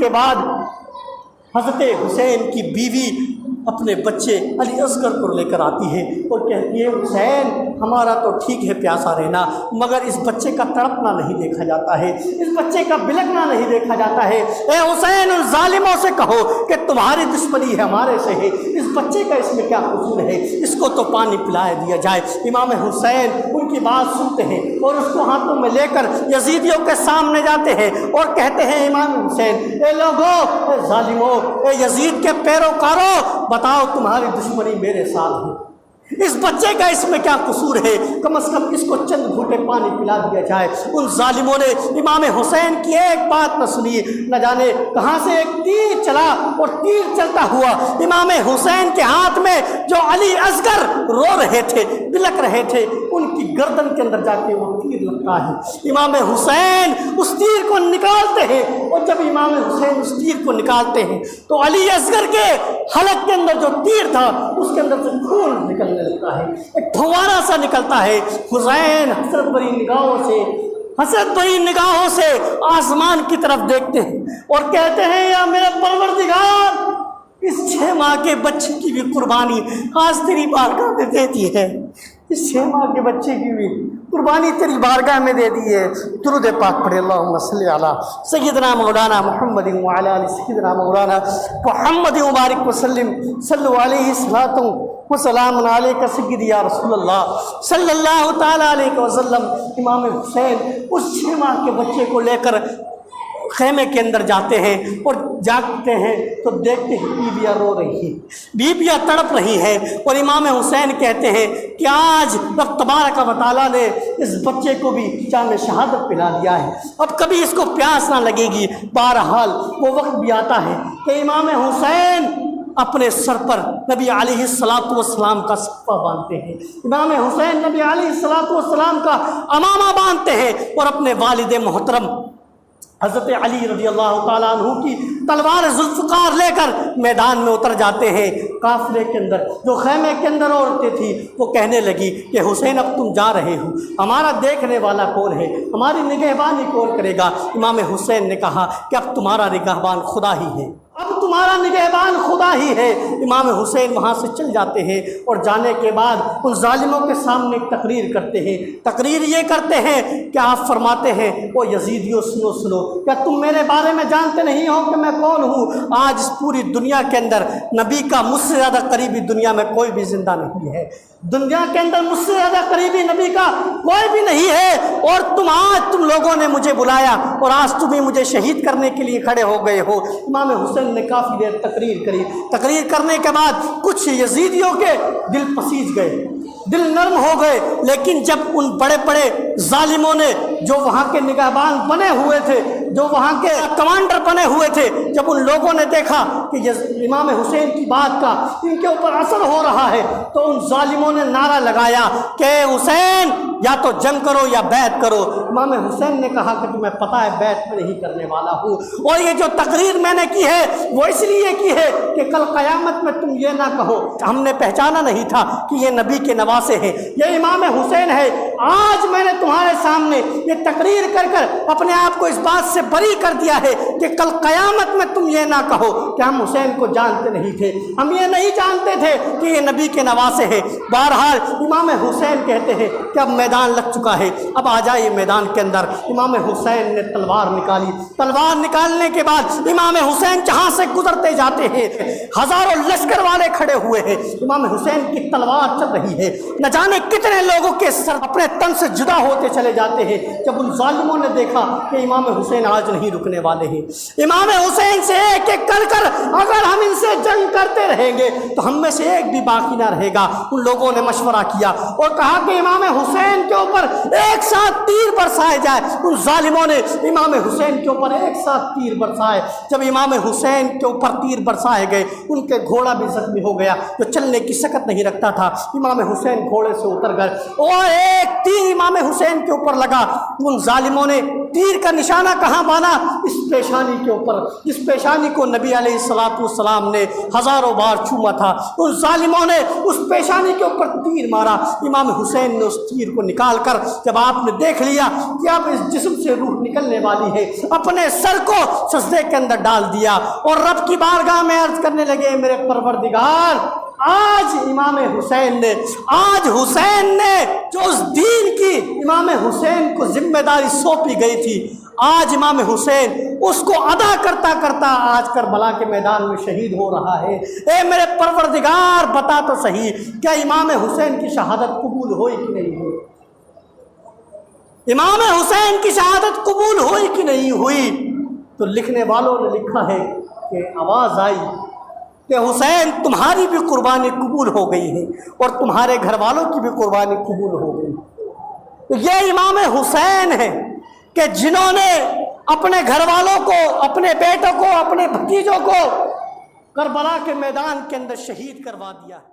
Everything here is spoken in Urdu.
کے بعد حضرت حسین کی بیوی اپنے بچے علی اصغر کو لے کر آتی ہے اور کہتی ہے حسین ہمارا تو ٹھیک ہے پیاسا رہنا، مگر اس بچے کا تڑپنا نہیں دیکھا جاتا ہے، اس بچے کا بلکنا نہیں دیکھا جاتا ہے۔ اے حسین ان ظالموں سے کہو کہ تمہاری دشمنی ہے ہمارے سے ہے، اس بچے کا اس میں کیا قصور ہے، اس کو تو پانی پلایا دیا جائے۔ امام حسین ان کی بات سنتے ہیں اور اس کو ہاتھوں میں لے کر یزیدیوں کے سامنے جاتے ہیں اور کہتے ہیں امام حسین اے لوگو، اے ظالموں، اے یزید کے پیروکاروں، بتاؤ تمہاری دشمنی میرے ساتھ ہے، اس بچے کا اس میں کیا قصور ہے، کم از کم اس کو چند گھونٹے پانی پلا دیا جائے۔ ان ظالموں نے امام حسین کی ایک بات نہ سنی، نہ جانے کہاں سے ایک تیر چلا اور تیر چلتا ہوا امام حسین کے ہاتھ میں جو علی اصغر رو رہے تھے، بلک رہے تھے، ان کی گردن کے اندر جا کے وہ تیر لگتا ہے۔ امام حسین اس تیر کو نکالتے ہیں اور جب امام حسین اس تیر کو نکالتے ہیں تو علی اصغر کے حلق کے اندر جو تیر تھا اس کے اندر سے خون نکلنے لگتا ہے، ایک پھوارا سا نکلتا ہے۔ حسین حسرت بھری نگاہوں سے آسمان کی طرف دیکھتے ہیں اور کہتے ہیں یا میرے پروردگار، اس 6 ماہ کے بچے کی بھی قربانی آج تیری بارگاہ میں دے دی ہے، اس 6 ماہ کے بچے کی بھی قربانی تیری بارگاہ میں دے دی ہے۔ درود پاک پڑھے اللہم صلی علی سیدنا مولانا محمد وعلی آل سیدنا مولانا محمد مبارک وسلم، صلو علیہ الصلاۃ وسلام علیک سیدی یا رسول اللہ صلی اللہ تعالیٰ علیہ وسلم۔ امام حسین اس 6 ماہ کے بچے کو لے کر خیمے کے اندر جاتے ہیں اور جاگتے ہیں تو دیکھتے ہیں بیویاں رو رہی ہیں، بیویاں تڑپ رہی ہیں، اور امام حسین کہتے ہیں کہ آج رب تبارک و تعالیٰ نے اس بچے کو بھی جام شہادت پلا دیا ہے، اب کبھی اس کو پیاس نہ لگے گی۔ بہرحال وہ وقت بھی آتا ہے کہ امام حسین اپنے سر پر نبی علیہ الصلاۃ والسلام کا صفہ باندھتے ہیں، امام حسین نبی علیہ الصلاۃ والسلام کا امامہ باندھتے ہیں اور اپنے والد محترم حضرت علی رضی اللہ تعالیٰ عنہ کی تلوار ذوالفقار لے کر میدان میں اتر جاتے ہیں۔ قافلے کے اندر جو خیمے کے اندر عورتیں تھیں وہ کہنے لگی کہ حسین اب تم جا رہے ہو، ہمارا دیکھنے والا کون ہے، ہماری نگہبانی کون کرے گا؟ امام حسین نے کہا کہ اب تمہارا نگہبان خدا ہی ہے، اب تمہارا نگہبان خدا ہی ہے۔ امام حسین وہاں سے چل جاتے ہیں اور جانے کے بعد ان ظالموں کے سامنے ایک تقریر کرتے ہیں۔ تقریر یہ کرتے ہیں کہ آپ فرماتے ہیں او یزیدیو سنو سنو، کیا تم میرے بارے میں جانتے نہیں ہو کہ میں کون ہوں؟ آج اس پوری دنیا کے اندر نبی کا مجھ سے زیادہ قریبی دنیا میں کوئی بھی زندہ نہیں ہے، دنیا کے اندر مجھ سے زیادہ قریبی نبی کا کوئی بھی نہیں ہے، اور تم لوگوں نے مجھے بلایا اور آج تم ہی مجھے شہید کرنے کے لیے کھڑے ہو گئے ہو۔ امام حسین نے کافی دیر تقریر کری، تقریر کرنے کے بعد کچھ یزیدیوں کے دل پسیج گئے، دل نرم ہو گئے، لیکن جب ان بڑے بڑے ظالموں نے جو وہاں کے نگہبان بنے ہوئے تھے، جو وہاں کے کمانڈر بنے ہوئے تھے، جب ان لوگوں نے دیکھا کہ امام حسین کی بات کا ان کے اوپر اثر ہو رہا ہے تو ان ظالموں نے نعرہ لگایا کہ حسین یا تو جنگ کرو یا بیعت کرو۔ امام حسین نے کہا کہ تمہیں پتہ ہے بیعت میں نہیں کرنے والا ہوں، اور یہ جو تقریر میں نے کی ہے وہ اس لیے کی ہے کہ کل قیامت میں تم یہ نہ کہو ہم نے پہچانا نہیں تھا کہ یہ نبی کے نواسے ہیں، یہ امام حسین ہے۔ آج میں نے تمہارے سامنے یہ تقریر کر کر اپنے آپ کو اس بات سے بری کر دیا ہے کہ کل قیامت میں تم یہ نہ کہو کہ ہم حسین کو جانتے نہیں تھے، ہم یہ نہیں جانتے تھے کہ یہ نبی کے نواسے ہیں۔ بہرحال امام حسین کہتے ہیں کہ اب میدان لگ چکا ہے، اب آ جائیے میدان کے اندر۔ امام حسین نے تلوار نکالی، تلوار نکالنے کے بعد امام حسین جہاں سے گزرتے جاتے ہیں ہزاروں لشکر والے کھڑے ہوئے ہیں، امام حسین کی تلوار چل رہی ہے، نہ جانے کتنے لوگوں کے سر اپنے تن سے جدا ہوتے چلے جاتے ہیں۔ جب ان ظالموں نے دیکھا کہ امام حسین آج نہیں رکنے والے ہیں، امام حسین سے ایک ایک کر اگر ہم ان سے جنگ کرتے رہیں گے تو ہم میں سے ایک بھی باقی نہ رہے گا، ان لوگوں نے مشورہ کیا اور کہا کہ امام حسین کے اوپر ایک ساتھ تیر برسائے جائے۔ ان ظالموں نے امام حسین کے اوپر ایک ساتھ تیر برسائے۔ جب امام حسین کے اوپر تیر برسائے گئے ان کے گھوڑا بھی زخمی ہو گیا، جو چلنے کی سکت نہیں رکھتا تھا۔ امام حسین گھوڑے سے اتر گئے اور ایک تیر امام حسین کے اوپر لگا، ان ظالموں نے تیر کا نشانہ کہاں بانا؟ اس پیشانی کے اوپر، جس پیشانی کو نبی علیہ السلام نے ہزاروں بار چوما تھا۔ ان ظالموں نے اس پیشانی کے اوپر تیر مارا۔ امام حسین نے اس تیر کو نکال کر جب آپ نے دیکھ لیا کہ اب اس جسم سے روح نکلنے والی ہے، اپنے سر کو سجدے کے اندر ڈال دیا اور رب کی بارگاہ میں عرض کرنے لگے، میرے پروردگار، آج حسین نے جو اس دین کی امام حسین کو ذمہ داری سونپی گئی تھی، آج امام حسین اس کو ادا کرتا کرتا آج کربلا کے میدان میں شہید ہو رہا ہے۔ اے میرے پروردگار، بتا تو صحیح، کیا امام حسین کی شہادت قبول ہوئی کہ نہیں ہوئی؟ امام حسین کی شہادت قبول ہوئی کہ نہیں ہوئی؟ تو لکھنے والوں نے لکھا ہے کہ آواز آئی کہ حسین، تمہاری بھی قربانی قبول ہو گئی ہے اور تمہارے گھر والوں کی بھی قربانی قبول ہو گئی۔ تو یہ امام حسین ہے کہ جنہوں نے اپنے گھر والوں کو، اپنے بیٹوں کو، اپنے بھتیجوں کو کربلا کے میدان کے اندر شہید کروا دیا ہے۔